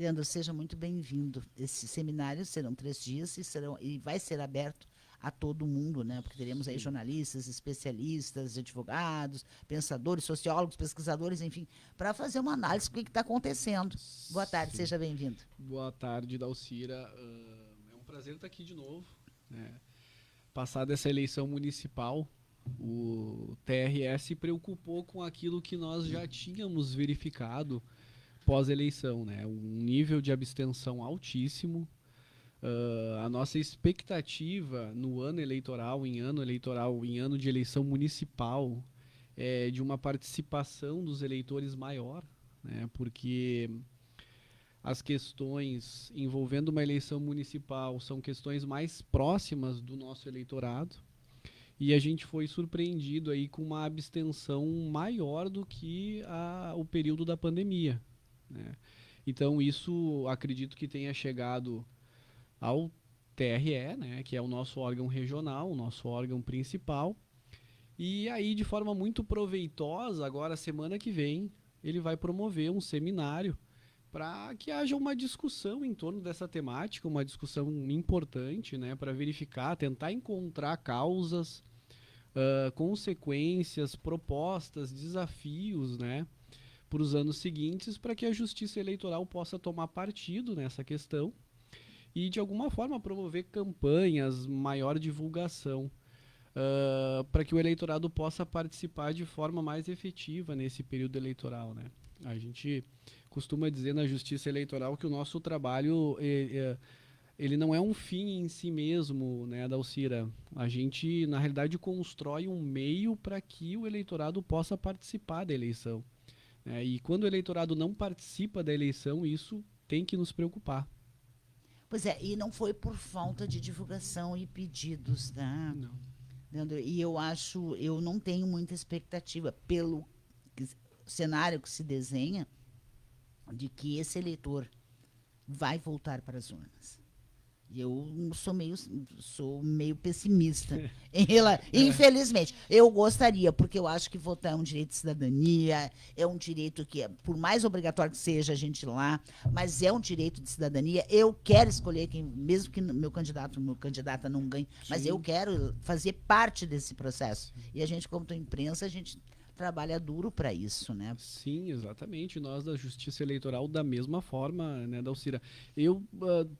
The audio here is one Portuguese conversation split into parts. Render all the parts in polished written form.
Leandro, seja muito bem-vindo. Esses seminários serão 3 dias e vai ser aberto a todo mundo, né? Porque teremos aí Sim. jornalistas, especialistas, advogados, pensadores, sociólogos, pesquisadores, enfim, para fazer uma análise do que está acontecendo. Boa tarde, Sim. seja bem-vindo. Boa tarde, Dalcira. É um prazer estar aqui de novo, né? Passada essa eleição municipal, o TRS se preocupou com aquilo que nós já tínhamos verificado pós-eleição, né? Um nível de abstenção altíssimo. A nossa expectativa no ano eleitoral, em ano de eleição municipal, é de uma participação dos eleitores maior, né? Porque as questões envolvendo uma eleição municipal são questões mais próximas do nosso eleitorado e a gente foi surpreendido aí com uma abstenção maior do que o período da pandemia, né? Então isso acredito que tenha chegado ao TRE, né, que é o nosso órgão regional, o nosso órgão principal, e aí de forma muito proveitosa, agora semana que vem, ele vai promover um seminário para que haja uma discussão em torno dessa temática, uma discussão importante, né, para verificar, tentar encontrar causas, consequências, propostas, desafios, né, para os anos seguintes, para que a Justiça Eleitoral possa tomar partido nessa questão e de alguma forma promover campanhas, maior divulgação, para que o eleitorado possa participar de forma mais efetiva nesse período eleitoral, né? A gente costuma dizer na Justiça Eleitoral que o nosso trabalho ele não é um fim em si mesmo, né, Dalcira? A gente, na realidade, constrói um meio para que o eleitorado possa participar da eleição, né? E quando o eleitorado não participa da eleição, isso tem que nos preocupar. Pois é, e não foi por falta de divulgação e pedidos, tá? Não. Leandro? E eu não tenho muita expectativa pelo cenário que se desenha de que esse eleitor vai voltar para as urnas. Eu sou meio pessimista. Infelizmente, eu gostaria, porque eu acho que votar é um direito de cidadania, é um direito que, por mais obrigatório que seja a gente ir lá, mas é um direito de cidadania. Eu quero escolher quem, mesmo que meu candidata não ganhe, mas eu Sim. quero fazer parte desse processo. Sim. E a gente, como imprensa, a gente trabalha duro para isso, né? Sim, exatamente. Nós da Justiça Eleitoral da mesma forma, né, Dalcira? Eu,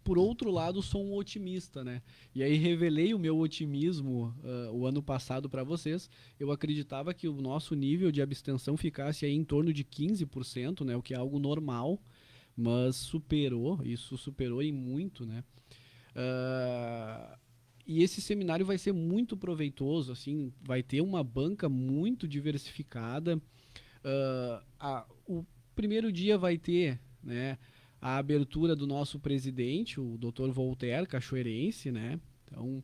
por outro lado, sou um otimista, né? E aí revelei o meu otimismo o ano passado para vocês. Eu acreditava que o nosso nível de abstenção ficasse aí em torno de 15%, né? O que é algo normal, mas isso superou em muito, né? Ah, e esse seminário vai ser muito proveitoso, assim, vai ter uma banca muito diversificada. O primeiro dia vai ter, né, a abertura do nosso presidente, o Dr. Voltaire, cachoeirense, né? Então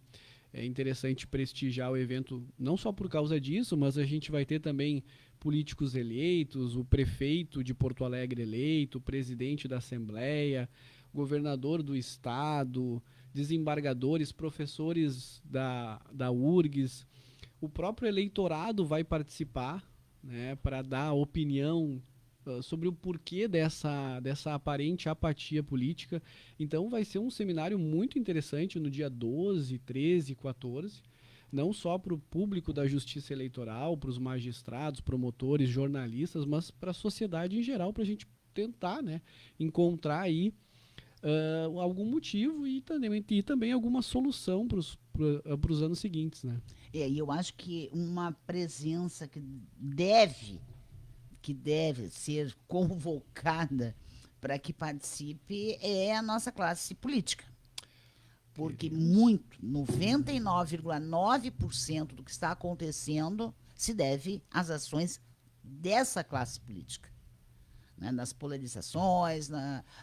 é interessante prestigiar o evento não só por causa disso, mas a gente vai ter também políticos eleitos, o prefeito de Porto Alegre eleito, o presidente da Assembleia, governador do estado, desembargadores, professores da URGS, o próprio eleitorado vai participar, né, para dar opinião sobre o porquê dessa aparente apatia política. Então vai ser um seminário muito interessante no dia 12, 13 e 14, não só para o público da justiça eleitoral, para os magistrados, promotores, jornalistas, mas para a sociedade em geral, para a gente tentar, né, encontrar aí algum motivo e também alguma solução para os anos seguintes, né? E eu acho que uma presença que deve ser convocada para que participe é a nossa classe política. Porque Teremos. muito, 99,9% do que está acontecendo se deve às ações dessa classe política. Né, nas polarizações,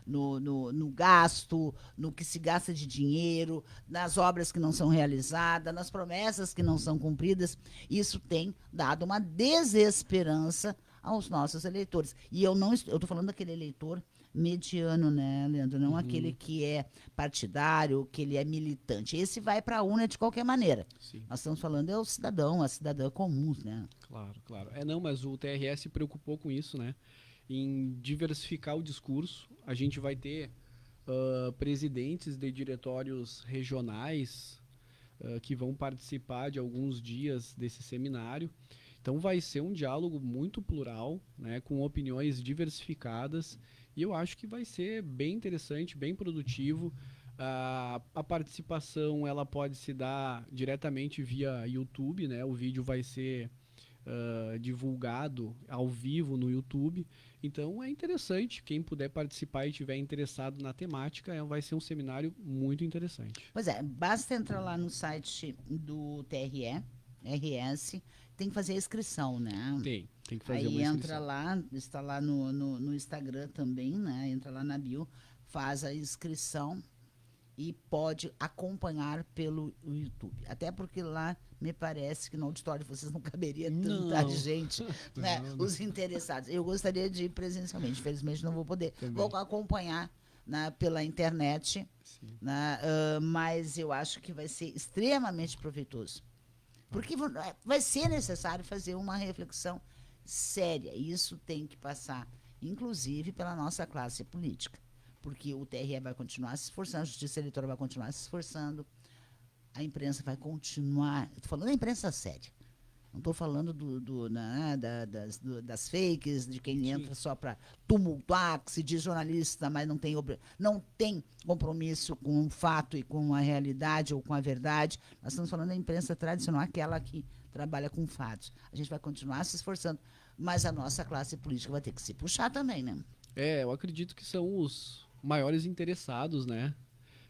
no gasto, no que se gasta de dinheiro, nas obras que não são realizadas, nas promessas que não são cumpridas. Isso tem dado uma desesperança aos nossos eleitores. E eu estou falando daquele eleitor mediano, né, Leandro? Não aquele Uhum, que é partidário, que ele é militante. Esse vai para a urna de qualquer maneira. sim, Nós estamos falando é o cidadão, a cidadã comum, né? claro, claro. Não, mas o TRS se preocupou com isso, né? em diversificar o discurso. A gente vai ter presidentes de diretórios regionais que vão participar de alguns dias desse seminário. Então vai ser um diálogo muito plural, né, com opiniões diversificadas, e eu acho que vai ser bem interessante, bem produtivo. A participação ela pode se dar diretamente via YouTube, né? O vídeo vai ser divulgado ao vivo no YouTube. Então é interessante, quem puder participar e estiver interessado na temática, vai ser um seminário muito interessante. Pois é, basta entrar lá no site do TRE, RS, tem que fazer a inscrição, né? Tem que fazer Aí uma inscrição. entra lá, está lá no Instagram também, né? Entra lá na bio, faz a inscrição e pode acompanhar pelo YouTube. Até porque lá me parece que no auditório vocês não caberia tanta gente, né? Não. Os interessados. Eu gostaria de ir presencialmente, infelizmente não vou poder. Também. Vou acompanhar pela internet, né? Mas eu acho que vai ser extremamente proveitoso. Porque vai ser necessário fazer uma reflexão séria. Isso tem que passar, inclusive, pela nossa classe política. Porque o TRE vai continuar se esforçando, a Justiça Eleitoral vai continuar se esforçando, a imprensa vai continuar. Estou falando da imprensa séria. Não estou falando das fakes, de quem entra só para tumultuar, que se diz jornalista, mas não tem compromisso com o fato e com a realidade ou com a verdade. Nós estamos falando da imprensa tradicional, aquela que trabalha com fatos. A gente vai continuar se esforçando, mas a nossa classe política vai ter que se puxar também, né? Eu acredito que são os maiores interessados, né,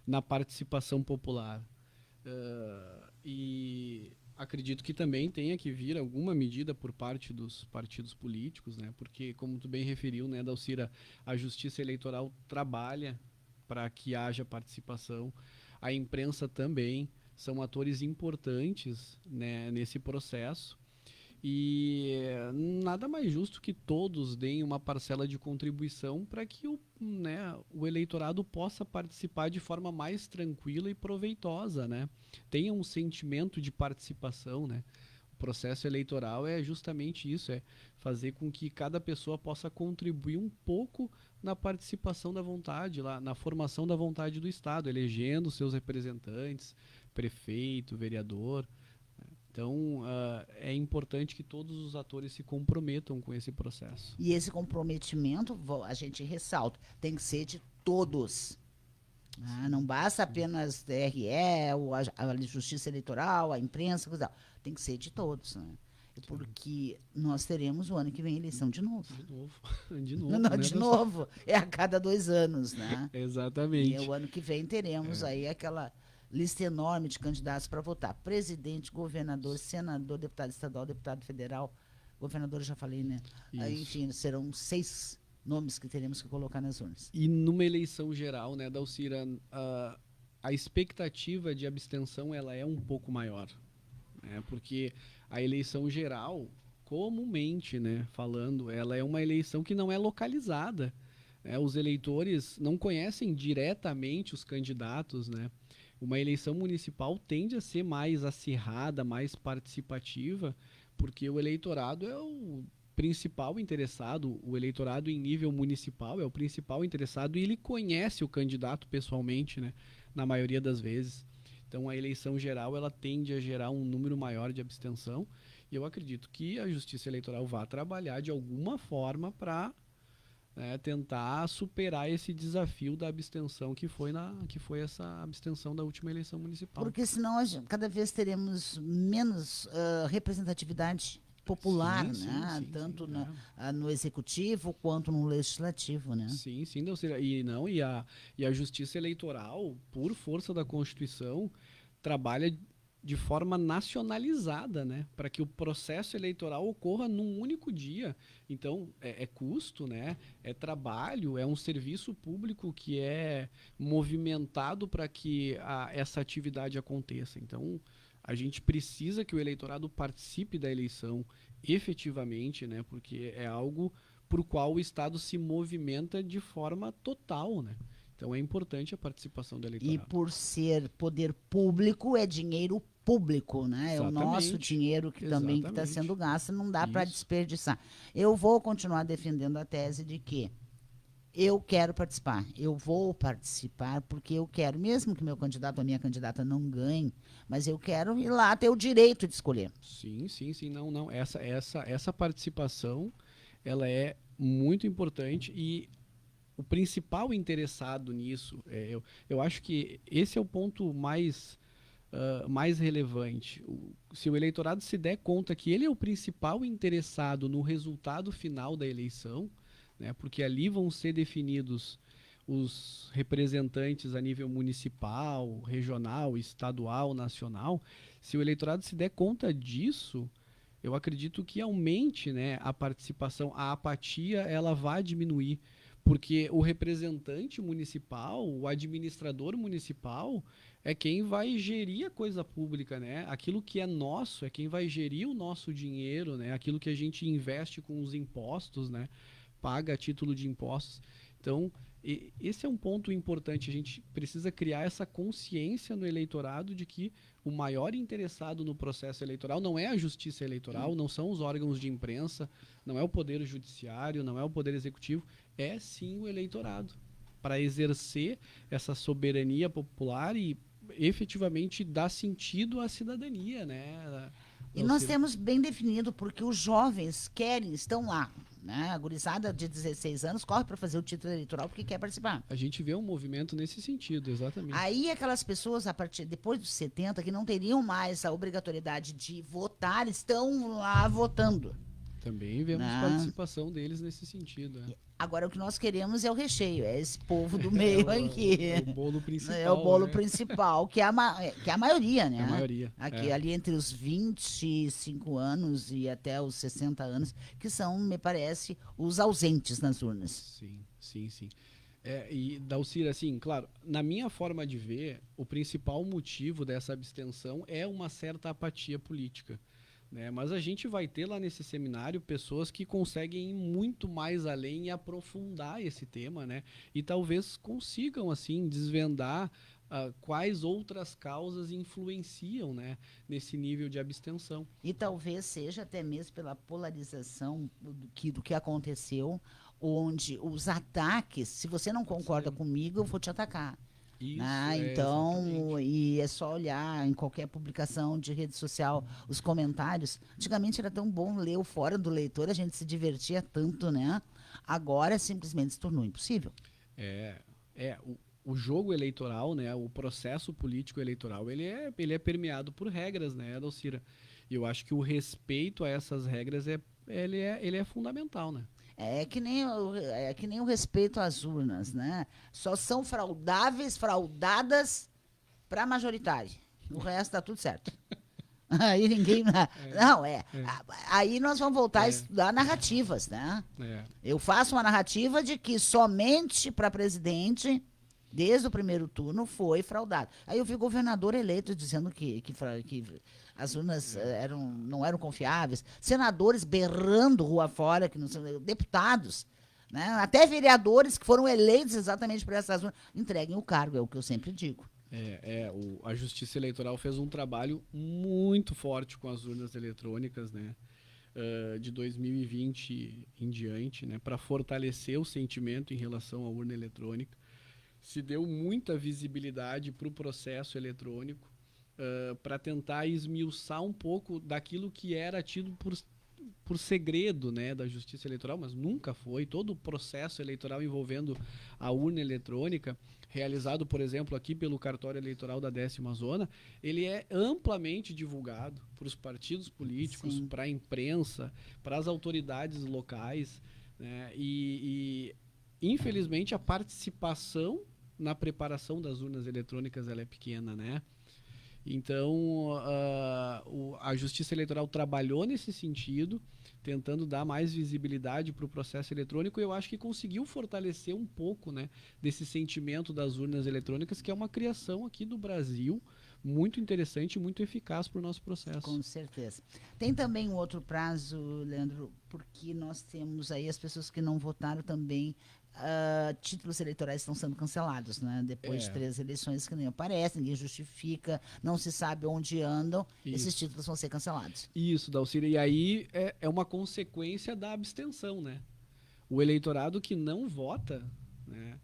na participação popular. E acredito que também tenha que vir alguma medida por parte dos partidos políticos, né? Porque, como tu bem referiu, né, Dalcira, a Justiça Eleitoral trabalha para que haja participação. A imprensa também são atores importantes, né, nesse processo. E nada mais justo que todos deem uma parcela de contribuição para que o eleitorado possa participar de forma mais tranquila e proveitosa, né? Tenha um sentimento de participação, né? O processo eleitoral é justamente isso, é fazer com que cada pessoa possa contribuir um pouco na participação da vontade, lá, na formação da vontade do Estado, elegendo seus representantes, prefeito, vereador. Então, é importante que todos os atores se comprometam com esse processo. E esse comprometimento, a gente ressalta, tem que ser de todos. Não basta apenas TRE, a Justiça Eleitoral, a imprensa, coisa. Tem que ser de todos. Né? Porque nós teremos o ano que vem eleição de novo. De novo. Não, de novo. É a cada 2 anos. Né? Exatamente. E o ano que vem teremos aí aquela lista enorme de candidatos para votar. Presidente, governador, senador, deputado estadual, deputado federal. Governador, eu já falei, né? Enfim, serão 6 nomes que teremos que colocar nas urnas. E numa eleição geral, né, Dalcira, a expectativa de abstenção ela é um pouco maior. Né? Porque a eleição geral, comumente, né, falando, ela é uma eleição que não é localizada. Os eleitores não conhecem diretamente os candidatos, né? Uma eleição municipal tende a ser mais acirrada, mais participativa, porque o eleitorado é o principal interessado, o eleitorado em nível municipal é o principal interessado e ele conhece o candidato pessoalmente, né, na maioria das vezes. Então a eleição geral ela tende a gerar um número maior de abstenção e eu acredito que a Justiça Eleitoral vai trabalhar de alguma forma para tentar superar esse desafio da abstenção que foi essa abstenção da última eleição municipal. Porque senão cada vez teremos menos representatividade popular, né? Tanto no executivo quanto no legislativo, né? Sim, e a Justiça Eleitoral, por força da Constituição, trabalha de forma nacionalizada, né, para que o processo eleitoral ocorra num único dia. Então, é custo, né, é trabalho, é um serviço público que é movimentado para que essa atividade aconteça. Então, a gente precisa que o eleitorado participe da eleição efetivamente, né, porque é algo para o qual o Estado se movimenta de forma total, né. Então é importante a participação do eleitorado. E por ser poder público, é dinheiro público, né? É o nosso Exatamente. dinheiro que também está Exatamente. sendo gasto, não dá para Isso. desperdiçar. Eu vou continuar defendendo a tese de que eu quero participar, eu vou participar porque eu quero, mesmo que meu candidato ou minha candidata não ganhe, mas eu quero ir lá ter o direito de escolher. Sim, sim, sim. Não, não. Essa participação, ela é muito importante e o principal interessado nisso, eu acho que esse é o ponto mais relevante. Se o eleitorado se der conta que ele é o principal interessado no resultado final da eleição, né, porque ali vão ser definidos os representantes a nível municipal, regional, estadual, nacional, se o eleitorado se der conta disso, eu acredito que aumente, né, a participação, a apatia ela vai diminuir, porque o representante municipal, o administrador municipal, é quem vai gerir a coisa pública, né? Aquilo que é nosso, é quem vai gerir o nosso dinheiro, né? Aquilo que a gente investe com os impostos, né? Paga a título de impostos. Então, esse é um ponto importante. A gente precisa criar essa consciência no eleitorado de que o maior interessado no processo eleitoral não é a justiça eleitoral, não são os órgãos de imprensa, não é o poder judiciário, não é o poder executivo, é sim o eleitorado. Para exercer essa soberania popular e efetivamente dar sentido à cidadania, né? E nós temos bem definido porque os jovens querem, estão lá. Né? A gurizada de 16 anos corre para fazer o título eleitoral porque quer participar. A gente vê um movimento nesse sentido, exatamente. Aí aquelas pessoas, a partir depois dos 70, que não teriam mais a obrigatoriedade de votar, estão lá votando. Também vemos Né? participação deles nesse sentido. É. Agora, o que nós queremos é o recheio, é esse povo do meio aqui. É o bolo É o principal, bolo né? principal, que é a maioria, né? É a maioria. Aqui, ali entre os 25 anos e até os 60 anos, que são, me parece, os ausentes nas urnas. Sim, sim, sim. E, Dalcira, assim, claro, na minha forma de ver, o principal motivo dessa abstenção é uma certa apatia política. Né? Mas a gente vai ter lá nesse seminário pessoas que conseguem ir muito mais além e aprofundar esse tema, né? E talvez consigam, assim, desvendar quais outras causas influenciam, né, nesse nível de abstenção. E talvez seja até mesmo pela polarização do que aconteceu, onde os ataques, se você não concorda Sim. comigo, eu vou te atacar. Isso, Então, exatamente. e é só olhar em qualquer publicação de rede social os comentários. Antigamente era tão bom ler o fora do leitor, a gente se divertia tanto, né? Agora simplesmente se tornou impossível. É, o jogo eleitoral, né, o processo político eleitoral, ele é permeado por regras, né, Dalcira? E eu acho que o respeito a essas regras ele é fundamental, né? É que nem o respeito às urnas, né? Só são fraudadas para majoritária. O resto tá tudo certo. Aí ninguém. Não, É, Aí nós vamos voltar a é, estudar narrativas, né? é. Eu faço uma narrativa de que somente para presidente, desde o primeiro turno, foi fraudado. Aí eu vi governador eleito dizendo que as urnas não eram confiáveis, senadores berrando rua fora, que não são deputados, né? Até vereadores que foram eleitos exatamente por essas urnas, entreguem o cargo, é o que eu sempre digo. A Justiça Eleitoral fez um trabalho muito forte com as urnas eletrônicas, né? De 2020 em diante, né? Para fortalecer o sentimento em relação à urna eletrônica. Se deu muita visibilidade para o processo eletrônico, para tentar esmiuçar um pouco daquilo que era tido por segredo, né, da Justiça Eleitoral, mas nunca foi. Todo o processo eleitoral envolvendo a urna eletrônica, realizado, por exemplo, aqui pelo cartório eleitoral da 10ª Zona, ele é amplamente divulgado para os partidos políticos, para a imprensa, para as autoridades locais, né, e infelizmente a participação na preparação das urnas eletrônicas ela é pequena, né? Então, a Justiça Eleitoral trabalhou nesse sentido, tentando dar mais visibilidade para o processo eletrônico, e eu acho que conseguiu fortalecer um pouco, né, desse sentimento das urnas eletrônicas, que é uma criação aqui do Brasil muito interessante e muito eficaz para o nosso processo. Com certeza. Tem também um outro prazo, Leandro, porque nós temos aí as pessoas que não votaram também títulos eleitorais estão sendo cancelados, né? Depois de É. 3 eleições que nem aparecem, ninguém justifica, não se sabe onde andam, esses Isso. títulos vão ser cancelados. Isso, Dalcília. E aí é uma consequência da abstenção, né? O eleitorado que não vota, né?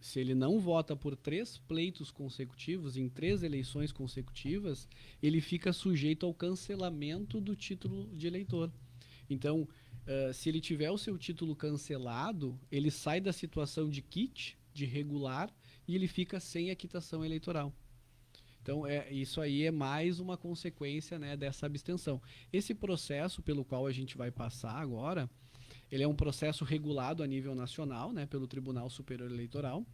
Se ele não vota por 3 pleitos consecutivos, em 3 eleições consecutivas, ele fica sujeito ao cancelamento do título de eleitor. Então, se ele tiver o seu título cancelado, ele sai da situação de quit, de regular, e ele fica sem a quitação eleitoral. Então, isso aí é mais uma consequência, né, dessa abstenção. Esse processo pelo qual a gente vai passar agora, ele é um processo regulado a nível nacional, né, pelo Tribunal Superior Eleitoral,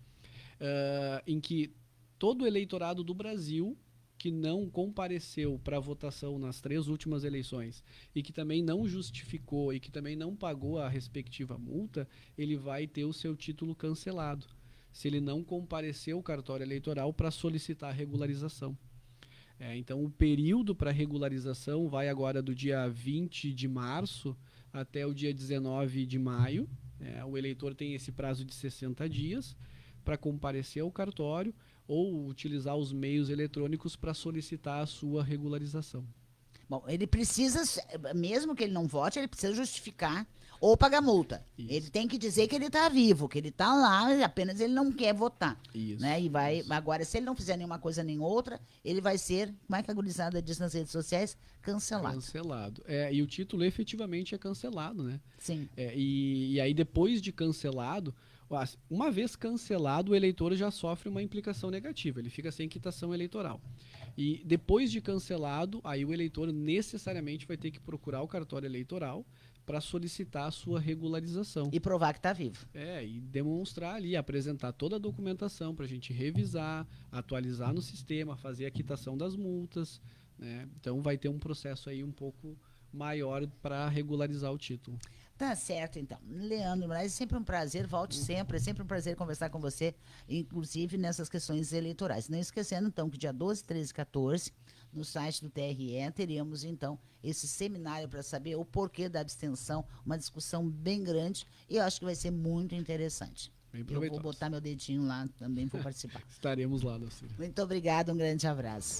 em que todo eleitorado do Brasil que não compareceu para a votação nas 3 últimas eleições e que também não justificou e que também não pagou a respectiva multa, ele vai ter o seu título cancelado, se ele não compareceu ao cartório eleitoral para solicitar a regularização. Então, o período para regularização vai agora do dia 20 de março até o dia 19 de maio. O eleitor tem esse prazo de 60 dias para comparecer ao cartório ou utilizar os meios eletrônicos para solicitar a sua regularização. Bom, ele precisa, mesmo que ele não vote, ele precisa justificar ou pagar multa. Isso. Ele tem que dizer que ele está vivo, que ele está lá, apenas ele não quer votar. Isso, Né? E vai, isso. agora, se ele não fizer nenhuma coisa nem outra, ele vai ser, como é que a gurizada diz nas redes sociais? Cancelado. Cancelado. E o título efetivamente é cancelado, né? Sim. E aí, depois de cancelado, uma vez cancelado, o eleitor já sofre uma implicação negativa, ele fica sem quitação eleitoral. E depois de cancelado, aí o eleitor necessariamente vai ter que procurar o cartório eleitoral para solicitar a sua regularização. E provar que está vivo. E demonstrar ali, apresentar toda a documentação para a gente revisar, atualizar no sistema, fazer a quitação das multas, né? Então vai ter um processo aí um pouco maior para regularizar o título. Tá certo, então. Leandro Moraes, é sempre um prazer, volte sempre, é sempre um prazer conversar com você, inclusive nessas questões eleitorais. Não esquecendo, então, que dia 12, 13 e 14, no site do TRE, teremos, então, esse seminário para saber o porquê da abstenção, uma discussão bem grande, e eu acho que vai ser muito interessante. Eu vou botar meu dedinho lá, também vou participar. Estaremos lá, Dalcília. Muito obrigada, um grande abraço.